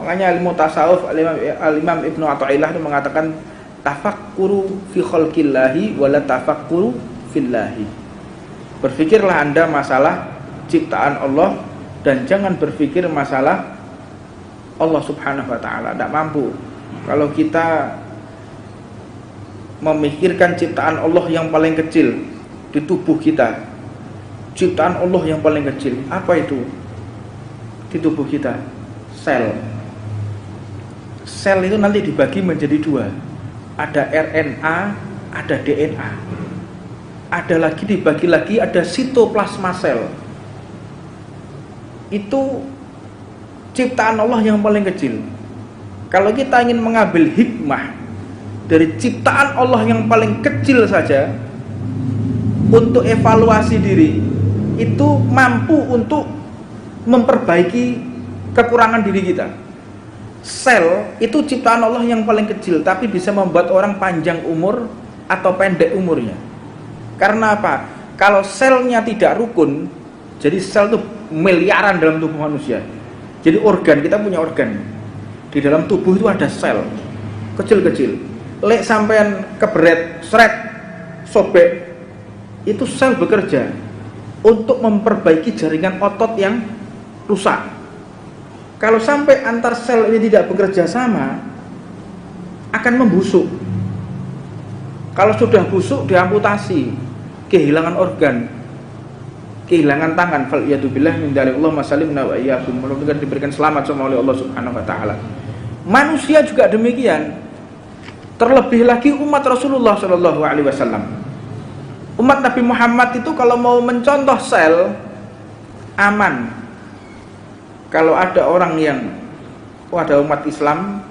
Makanya ilmu tasawuf Al-Imam Ibnu Athaillah itu mengatakan tafakkuru fi khalqillahi wa la tafakkuru fillahi. Berpikirlah Anda masalah ciptaan Allah dan jangan berpikir masalah Allah Subhanahu wa taala. Tidak mampu. Kalau kita memikirkan ciptaan Allah yang paling kecil di tubuh kita, ciptaan Allah yang paling kecil, apa itu di tubuh kita? Sel. Sel itu nanti dibagi menjadi dua, ada RNA, ada DNA, ada lagi dibagi lagi, ada sitoplasma sel. Itu ciptaan Allah yang paling kecil. Kalau kita ingin mengambil hikmah dari ciptaan Allah yang paling kecil saja untuk evaluasi diri, itu mampu untuk memperbaiki kekurangan diri kita. Sel itu ciptaan Allah yang paling kecil, tapi bisa membuat orang panjang umur atau pendek umurnya. Karena apa? Kalau selnya tidak rukun, jadi sel itu miliaran dalam tubuh manusia. Jadi organ, kita punya organ. Di dalam tubuh itu ada sel kecil-kecil. Lek sampean keberet, seret, sobek, itu sel bekerja untuk memperbaiki jaringan otot yang rusak. Kalau sampai antar sel ini tidak bekerja sama, akan membusuk. Kalau sudah busuk, diamputasi, kehilangan organ, kehilangan tangan. Faliyatubillah min dzalik, Allah masalimna wa iyyakum. Mudah-mudahan diberikan selamat sama oleh Allah Subhanahu wa taala. Manusia juga demikian. Terlebih lagi umat Rasulullah sallallahu alaihi wasallam. Umat Nabi Muhammad itu kalau mau mencontoh sel aman. Kalau ada orang yang ada umat Islam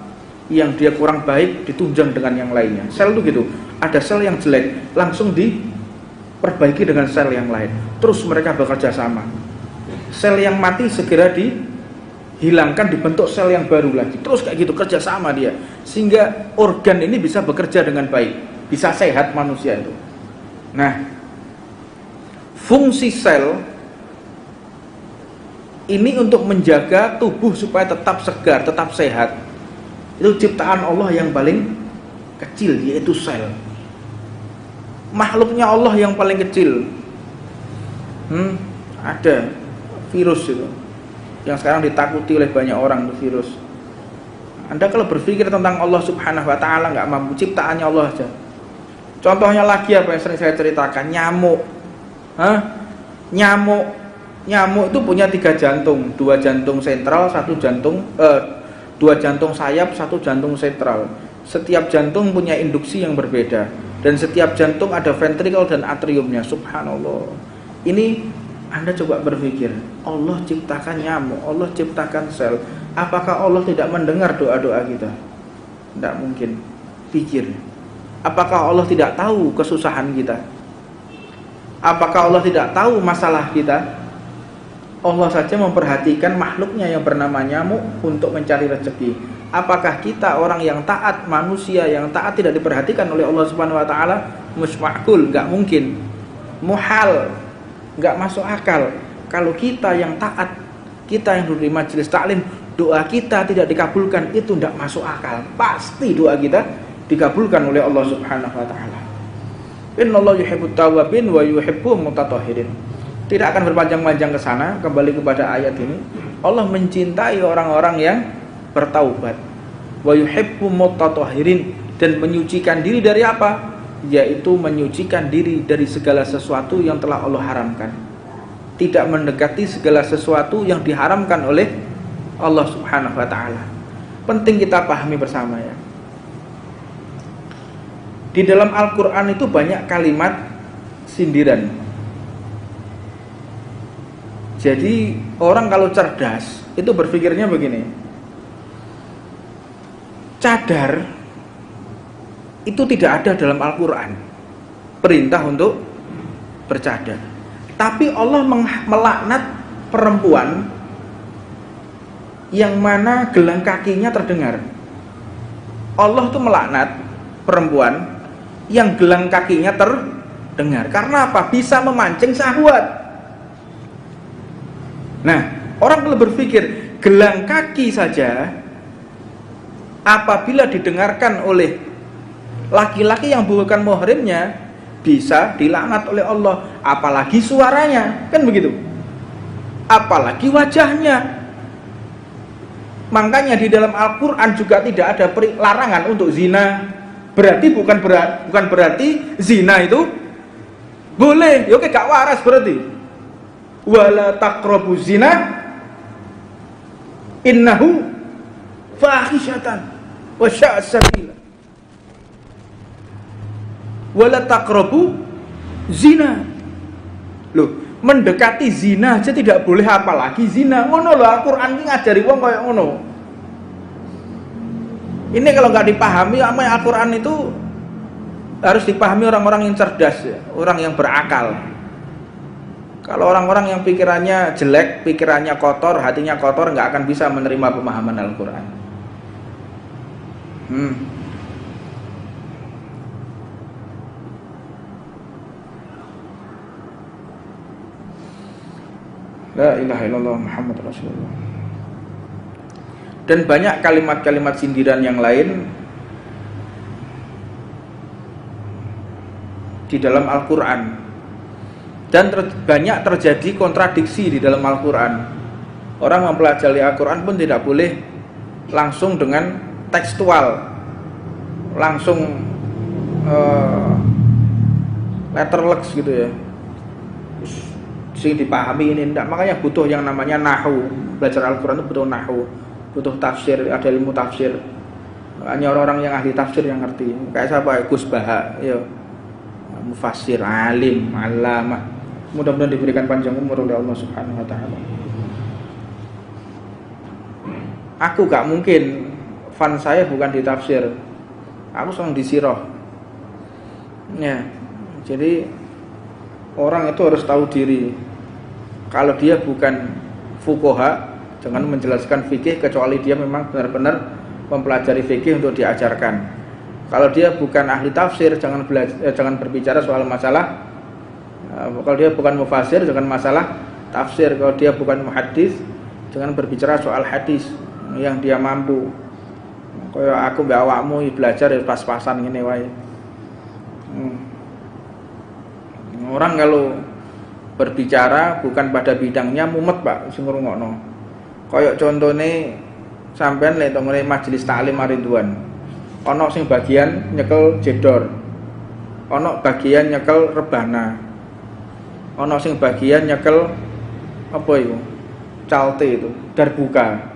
yang dia kurang baik, ditunjang dengan yang lainnya. Sel itu gitu. Ada sel yang jelek, langsung diperbaiki dengan sel yang lain. Terus mereka bekerja sama. Sel yang mati segera dihilangkan, dibentuk sel yang baru lagi. Terus kayak gitu kerja sama dia, sehingga organ ini bisa bekerja dengan baik, bisa sehat manusia itu. Nah, fungsi sel ini untuk menjaga tubuh supaya tetap segar, tetap sehat. Itu ciptaan Allah yang paling kecil, yaitu sel. Makhluknya Allah yang paling kecil. Ada virus itu yang sekarang ditakuti oleh banyak orang, itu virus. Anda kalau berpikir tentang Allah Subhanahu wa taala nggak mampu, ciptaannya Allah aja. Contohnya lagi apa yang sering saya ceritakan, nyamuk. Nyamuk itu punya 3 jantung, 2 jantung sentral, 1 jantung 2 jantung sayap, 1 jantung sentral. Setiap jantung punya induksi yang berbeda, dan setiap jantung ada ventrikel dan atriumnya. Subhanallah. Ini Anda coba berpikir, Allah ciptakan nyamuk, Allah ciptakan sel. Apakah Allah tidak mendengar doa-doa kita? Tidak mungkin. Pikir, apakah Allah tidak tahu kesusahan kita? Apakah Allah tidak tahu masalah kita? Allah saja memperhatikan makhluknya yang bernama nyamuk untuk mencari rezeki. Apakah kita orang yang taat, manusia yang taat, tidak diperhatikan oleh Allah Subhanahu wa taala? Musmakul, enggak mungkin. Muhal, enggak masuk akal. Kalau kita yang taat, kita yang duduk di majelis taklim, doa kita tidak dikabulkan, itu enggak masuk akal. Pasti doa kita dikabulkan oleh Allah Subhanahu wa taala. Innallaha yuhibbut tawwabin wa yuhibbul mutatahhirin. Tidak akan berpanjang-panjang ke sana, kembali kepada ayat ini. Allah mencintai orang-orang yang bertaubat. Wa yuhibbu mutatahhirin, dan menyucikan diri dari apa? Yaitu menyucikan diri dari segala sesuatu yang telah Allah haramkan. Tidak mendekati segala sesuatu yang diharamkan oleh Allah Subhanahu wa taala. Penting kita pahami bersama ya. Di dalam Al-Qur'an itu banyak kalimat sindiran. Jadi orang kalau cerdas itu berpikirnya begini, cadar itu tidak ada dalam Al-Quran, perintah untuk bercadar. Tapi Allah melaknat perempuan yang mana gelang kakinya terdengar. Allah tuh melaknat perempuan yang gelang kakinya terdengar. Karena apa? Bisa memancing syahwat. Nah, orang kalau berpikir gelang kaki saja apabila didengarkan oleh laki-laki yang bukan muhrimnya bisa dilaknat oleh Allah, apalagi suaranya, kan begitu, apalagi wajahnya. Makanya di dalam Al-Quran juga tidak ada larangan untuk zina. Berarti bukan berarti zina itu boleh, ya oke, gak waras berarti. Wala taqrabu zina innahu fahisyatan wa sya'a sabila. Wala taqrabu zina. Loh, mendekati zina aja tidak boleh, apalagi zina. Ngono lho, Al-Qur'an iki ngajari wong kaya ngono. Ini kalau nggak dipahami apa Al-Qur'an itu harus dipahami orang-orang yang cerdas ya, orang yang berakal. Kalau orang-orang yang pikirannya jelek, pikirannya kotor, hatinya kotor, nggak akan bisa menerima pemahaman Al-Quran. La ilaha illallah Muhammad Rasulullah. Dan banyak kalimat-kalimat sindiran yang lain di dalam Al-Quran. Dan banyak terjadi kontradiksi di dalam Al-Quran. Orang mempelajari Al-Quran pun tidak boleh langsung dengan tekstual, langsung letterleks gitu ya, sing dipahami ini enggak. Makanya butuh yang namanya nahwu. Belajar Al-Quran itu butuh nahwu, butuh tafsir, ada ilmu tafsir. Hanya orang-orang yang ahli tafsir yang ngerti. Kayak siapa? Gus Baha, ya, mufassir, alim, alamah. Mudah-mudahan diberikan panjang umur oleh Allah Subhanahu wa taala. Aku gak mungkin, fan saya bukan di tafsir, aku sedang di sirah. Ya, jadi orang itu harus tahu diri. Kalau dia bukan fuqaha, jangan menjelaskan fikih kecuali dia memang benar-benar mempelajari fikih untuk diajarkan. Kalau dia bukan ahli tafsir, jangan berbicara soal masalah. Kalau dia bukan mufasir, jangan masalah tafsir. Kalau dia bukan muhaddis, jangan berbicara soal hadis yang dia mampu. Kayak aku mbak awakmu belajar pas-pasan ngene wae. Orang kalau berbicara bukan pada bidangnya mumet, Pak, sing ngrungokno. Kayak contone sampean lek teng majelis taklim Ridwan. Ana sing bagian nyekel jedor. Ana bagian nyekel rebana. Ana sing bagian nyekel apa itu? Calte itu, darbuka.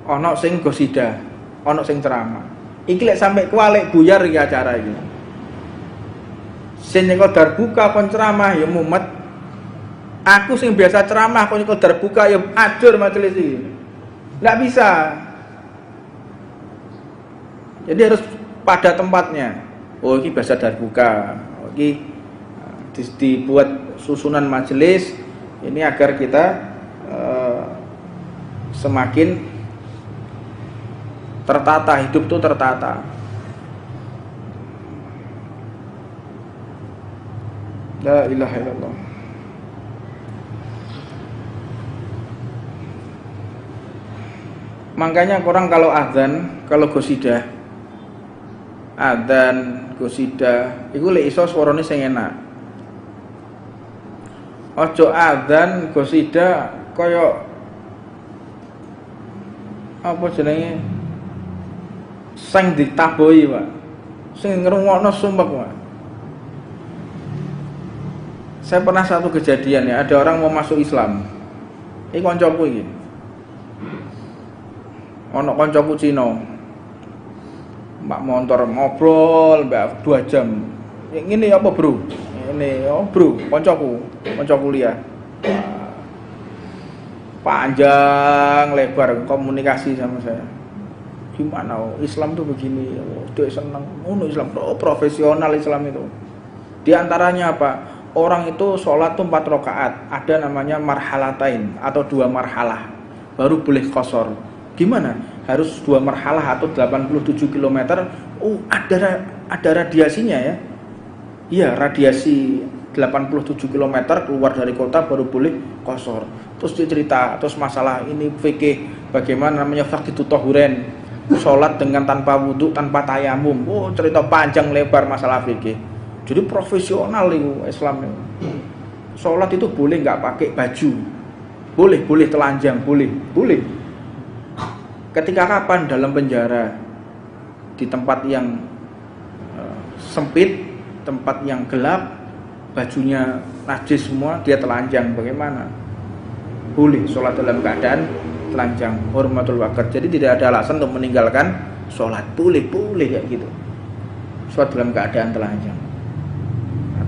Ana sing gosida, ana sing ceramah. Iki lek sampe kualik buyar iki acara iki. Sing nyekel darbuka kon ceramah ya mumet. Aku sing biasa ceramah kon nyekel darbuka ya ajur majelis iki. Nggak bisa. Jadi harus pada tempatnya. Oh, ini bahasa darbuka. Oh, ini dibuat susunan majelis ini agar kita semakin tertata, hidup itu tertata. La ilaha illallah. Makanya orang kalau azan, kalau gosidah, azan, gosidah, itu lek iso suarane sing enak. Ojo azan, gosidah, kaya apa jenenge, sing ditaboi, Pak. Sing ngrungokno sumpek, Pak. Saya pernah satu kejadian ya, ada orang mau masuk Islam. Iki kancaku iki. Ono kancaku Cina. Mbak motor ngobrol mbak 2 jam. Ngene apa, Bro? Ini oh, Bro, kancaku kuliah. Panjang lebar komunikasi sama saya. Gimana Islam tuh begini? Dia senang. Islam profesional Islam itu. Di antaranya apa? Orang itu sholat tuh 4 rakaat. Ada namanya marhalatain atau 2 marhalah. Baru boleh qashar. Gimana? Harus 2 marhalah atau 87 km. Oh, ada radiasinya ya. Iya, radiasi 87 km keluar dari kota baru boleh qashar. Terus dia cerita, terus masalah ini fikih bagaimana namanya faqih tahuren. Sholat dengan tanpa wudhu, tanpa tayamum. Oh, cerita panjang lebar masalah fikih. Jadi profesional itu Islam itu. Sholat itu boleh nggak pakai baju, boleh telanjang, boleh. Ketika kapan? Dalam penjara, di tempat yang sempit, tempat yang gelap, bajunya najis semua, dia telanjang. Bagaimana? Boleh sholat dalam keadaan telanjang, hormatul waqar. Jadi tidak ada alasan untuk meninggalkan sholat. Boleh kayak gitu. Sholat dalam keadaan telanjang.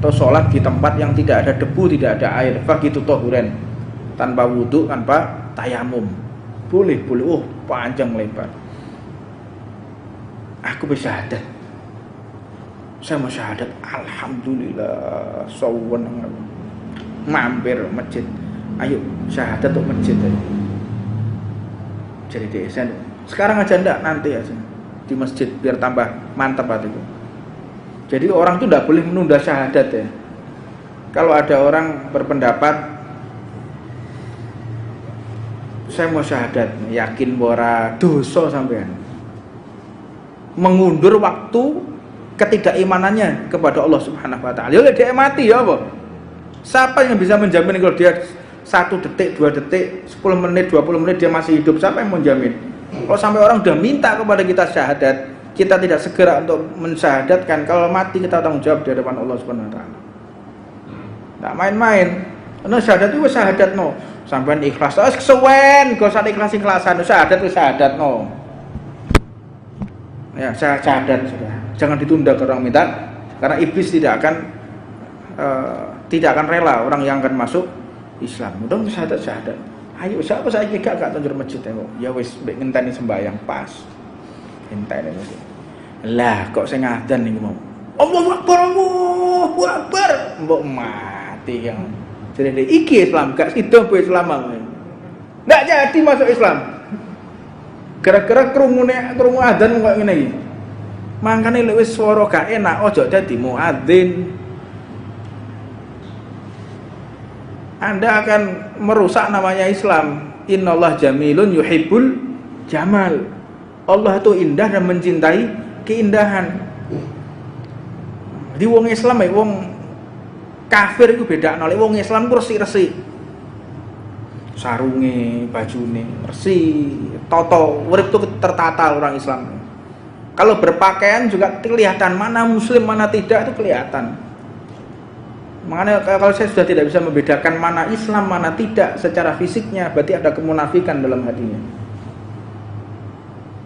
Atau sholat di tempat yang tidak ada debu, tidak ada air, faqih tahuren, tanpa wudhu, tanpa tayamum. Boleh. Oh, panjang lebar. Aku bersyahadat. Saya mau syahadat. Alhamdulillah. Sawan mampir masjid. Ayo syahadat untuk masjid. Jadi DSN. Sekarang aja enggak, nanti aja di masjid biar tambah mantap hatiku. Jadi orang itu tidak boleh menunda syahadat ya. Kalau ada orang berpendapat saya mau syahadat, yakin bahwa dosa sampean, mengundur waktu ketidakimanannya kepada Allah Subhanahu wa taala. Ya dia mati ya apa? Siapa yang bisa menjamin kalau dia 1 detik, 2 detik, 10 menit, 20 menit dia masih hidup, siapa yang mau jamin? Kalau sampai orang udah minta kepada kita syahadat, kita tidak segera untuk mensyahadatkan, kalau mati kita tanggung jawab di hadapan Allah Subhanahu wa taala. Enggak main-main. Karena syahadat itu syahadat no. Sampean ikhlas, kesuwen, gak usah ikhlas-ikhlasan, syahadat itu syahadat no. Ya, syahadat sudah. Jangan ditunda ke orang minta, karena iblis tidak akan rela orang yang akan masuk Islam. Mudah syahadat. Ayo siapa saya gak tunjuk masjid ya wis mbek ngenteni sembahyang pas. Ngenteni masjid. Lah kok sing ngadan niku mau. Allahu Akbar. Mbok mati yang. Jadi iki Islam gak sida po Islam. Ndak jadi masuk Islam. Gara-gara krungu adzan kok ngene iki. Mangkane lek wis swara gak enak aja dadi muadzin. Anda akan merusak namanya Islam. Innallah jamilun yuhibbul jamal. Allah itu indah dan mencintai keindahan. Di wong Islam wong kafir itu beda. Nek wong Islam ku resik-resik. Sarunge, bajune resik, toto, urip itu tertata orang Islam. Kalau berpakaian juga kelihatan mana muslim mana tidak, itu kelihatan. Makanya kalau saya sudah tidak bisa membedakan mana Islam mana tidak secara fisiknya, berarti ada kemunafikan dalam hatinya.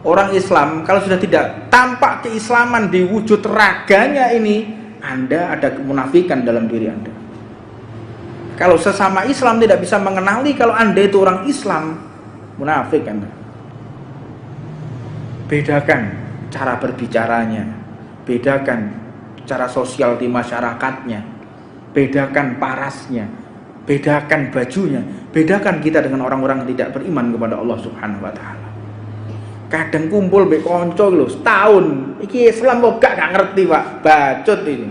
Orang Islam kalau sudah tidak tampak keislaman di wujud raganya ini, Anda ada kemunafikan dalam diri Anda. Kalau sesama Islam tidak bisa mengenali kalau Anda itu orang Islam, munafik Anda. Bedakan cara berbicaranya, bedakan cara sosial di masyarakatnya, bedakan parasnya, bedakan bajunya, bedakan kita dengan orang-orang yang tidak beriman kepada Allah Subhanahu wa taala. Kadang kumpul mbek kanca lho setahun, iki Islam kok gak ngerti, Pak. Bacot ini.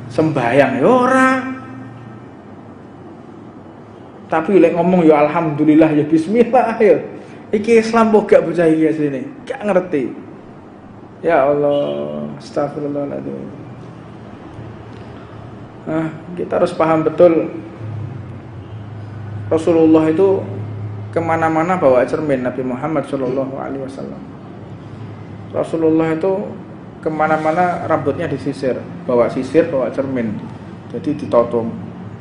Sembayang ya ora. Tapi lek ngomong ya alhamdulillah ya bismillah ya. Iki Islam kok gak percaya sini, gak ngerti. Ya Allah, astagfirullahaladzim. Kita harus paham betul Rasulullah itu kemana-mana bawa cermin. Nabi Muhammad SAW. Rasulullah itu kemana-mana rambutnya disisir, bawa sisir, bawa cermin. Jadi ditoto,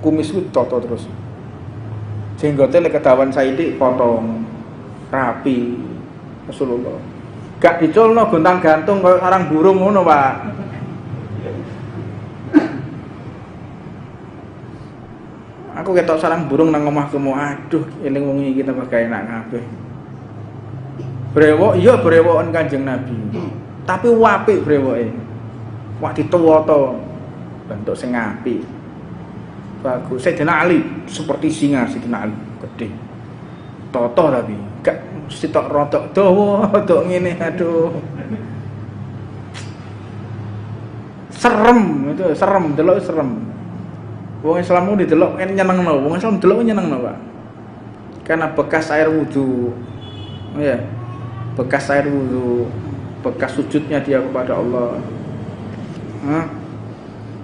kumis itu ditoto terus. Jenggotnya lek kedawan saiki potong rapi. Rasulullah gak diculno gontang gantung kayak sarang burung ngono, Pak. Aku ketok sarang burung nang omahku, aduh eling wong iki kita bagai enak kabeh. Brewok iya brewokan Kanjeng Nabi. Tapi apik brewoke. Wah dituwoto bentuk sing apik. Bagus. Sayyidina Ali seperti singa Sayyidina Ali, gede. Toto tapi gak sitok rotok dawa, tok ngene aduh. Serem itu, serem, delok serem. Wong Islam itu didelok nyenengno, wong Islam delok nyenengno, Pak. Karena bekas air wudu. Ya. Bekas air wudu, bekas sujudnya dia kepada Allah.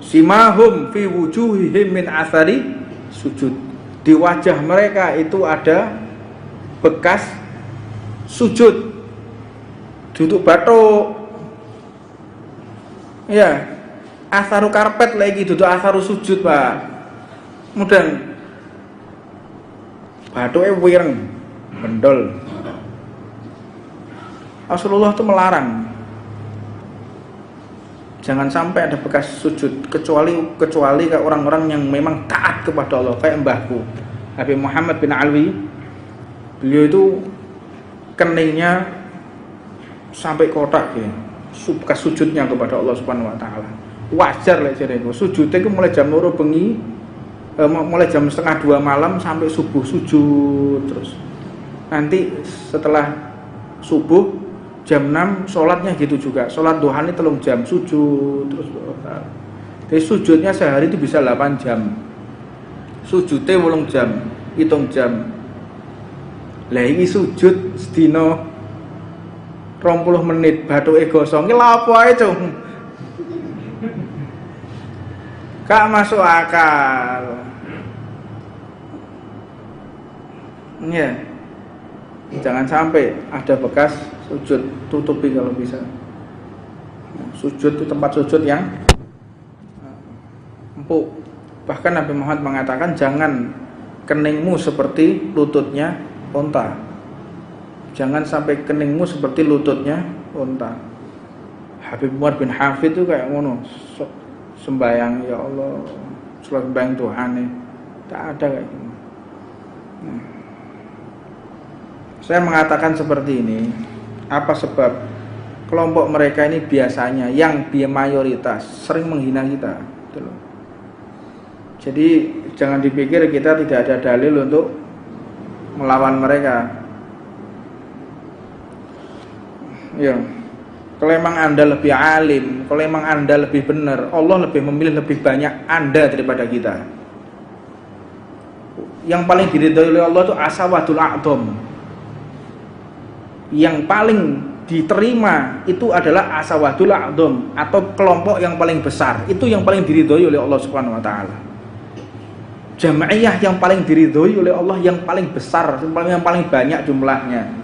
Simahum fi wujuhihim min athari sujud. Di wajah mereka itu ada bekas sujud. Duduk batuk. Ya. Asaru karpet lagi duduk asaru sujud, Pak. Mudan batuke wireng bendol. Rasulullah itu melarang jangan sampai ada bekas sujud kecuali ke orang-orang yang memang taat kepada Allah, kayak mbahku Habib Muhammad bin Alwi. Beliau itu keningnya sampai kotak ya, bekas sujudnya kepada Allah Subhanahu wa taala. Wajar lek jarene sujudnya itu mulai jam 2 bengi, mulai jam 1:30 malam sampai subuh sujud terus. Nanti setelah subuh jam 6 sholatnya gitu juga. Sholat duha ini 3 jam sujud terus. Jadi sujudnya sehari itu bisa 8 jam. Sujudnya 8 jam, hitung jam. Lah iki sujud sedina 20 menit bathuke gosong. Ki lha apa ae, Cung? Gak masuk akal. Ya. Jangan sampai ada bekas sujud, tutupi kalau bisa. Sujud itu tempat sujud yang empuk. Bahkan Nabi Muhammad mengatakan jangan keningmu seperti lututnya unta. Jangan sampai keningmu seperti lututnya unta. Habib Umar bin Hafid itu kayak ngono, sembayang ya Allah, sembayang Tuhan nih, tak ada kayak gitu. Saya mengatakan seperti ini, apa sebab kelompok mereka ini biasanya yang mayoritas sering menghina kita, gitu loh. Jadi jangan dipikir kita tidak ada dalil untuk melawan mereka. Ya, kalau emang Anda lebih alim, kalau emang Anda lebih benar, Allah lebih memilih lebih banyak Anda daripada kita. Yang paling diridhoi oleh Allah itu asawadul a'dham. Yang paling diterima itu adalah asawadul a'dham, atau kelompok yang paling besar. Itu yang paling diridhoi oleh Allah Subhanahu wa taala. Jamaiyah yang paling diridhoi oleh Allah yang paling besar, yang paling banyak jumlahnya.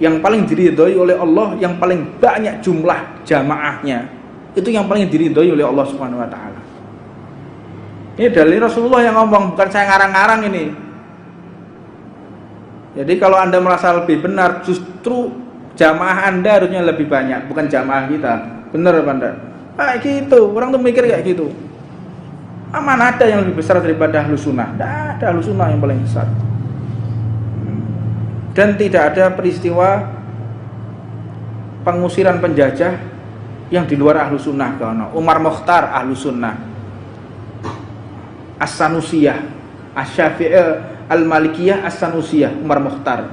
Yang paling diridhoi oleh Allah yang paling banyak jumlah jamaahnya. Itu yang paling diridhoi oleh Allah Subhanahu wa taala. Ini dari Rasulullah yang ngomong, bukan saya ngarang-ngarang ini. Jadi kalau Anda merasa lebih benar, justru jamaah Anda harusnya lebih banyak, bukan jamaah kita. Benar apa enggak? Kayak gitu, orang tuh mikir kayak gitu. Mana ada yang lebih besar daripada Ahlus Sunnah? Tidak ada, Ahlus Sunnah yang paling besar. Dan tidak ada peristiwa pengusiran penjajah yang di luar Ahlus Sunnah. Umar Mukhtar Ahlus Sunnah, As-Sanusiyah, Asy-Syafi'iyah, Al-Malikiyah, As-Sanusiyah, Umar Mukhtar.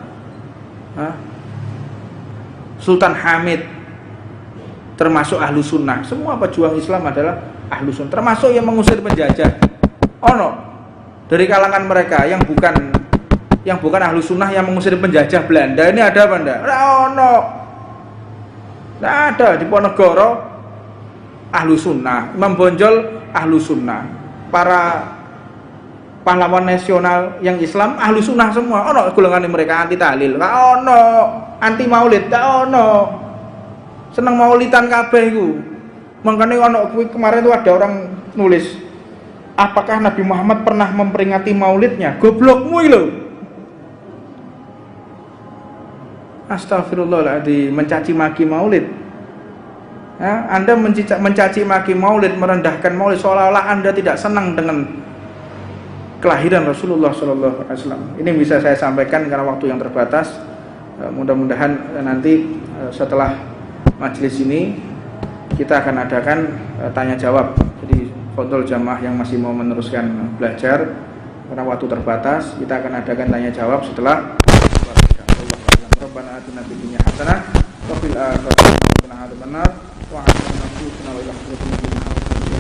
Sultan Hamid termasuk Ahlus Sunnah. Semua pejuang Islam adalah Ahlus Sunnah, termasuk yang mengusir penjajah. Dari kalangan mereka yang bukan Ahlus Sunnah yang mengusir penjajah Belanda ini ada apa enggak? Tidak ada. Di Ponegoro Ahlus Sunnah, Imam Bonjol Ahlus Sunnah, para pahlawan nasional yang Islam Ahlus Sunnah semua. Golongan mereka anti tahlil, anti maulid, seneng maulidan kabeh iku. Makanya kemarin itu ada orang nulis, apakah Nabi Muhammad pernah memperingati maulidnya? Goblokmu lho. Astagfirullahaladzim, mencaci maki maulid. Anda mencaci maki maulid, merendahkan maulid, seolah-olah Anda tidak senang dengan kelahiran Rasulullah SAW. Ini bisa saya sampaikan karena waktu yang terbatas. Mudah-mudahan nanti setelah majelis ini kita akan adakan tanya jawab. Jadi fadhol jamaah yang masih mau meneruskan belajar, karena waktu terbatas, kita akan adakan tanya jawab setelah. Rabbana atina fid dunya hasanah wa fil akhirati hasanah wa qina adzabannar wa 'alaikum wa rahmatullahi wa barakatuh.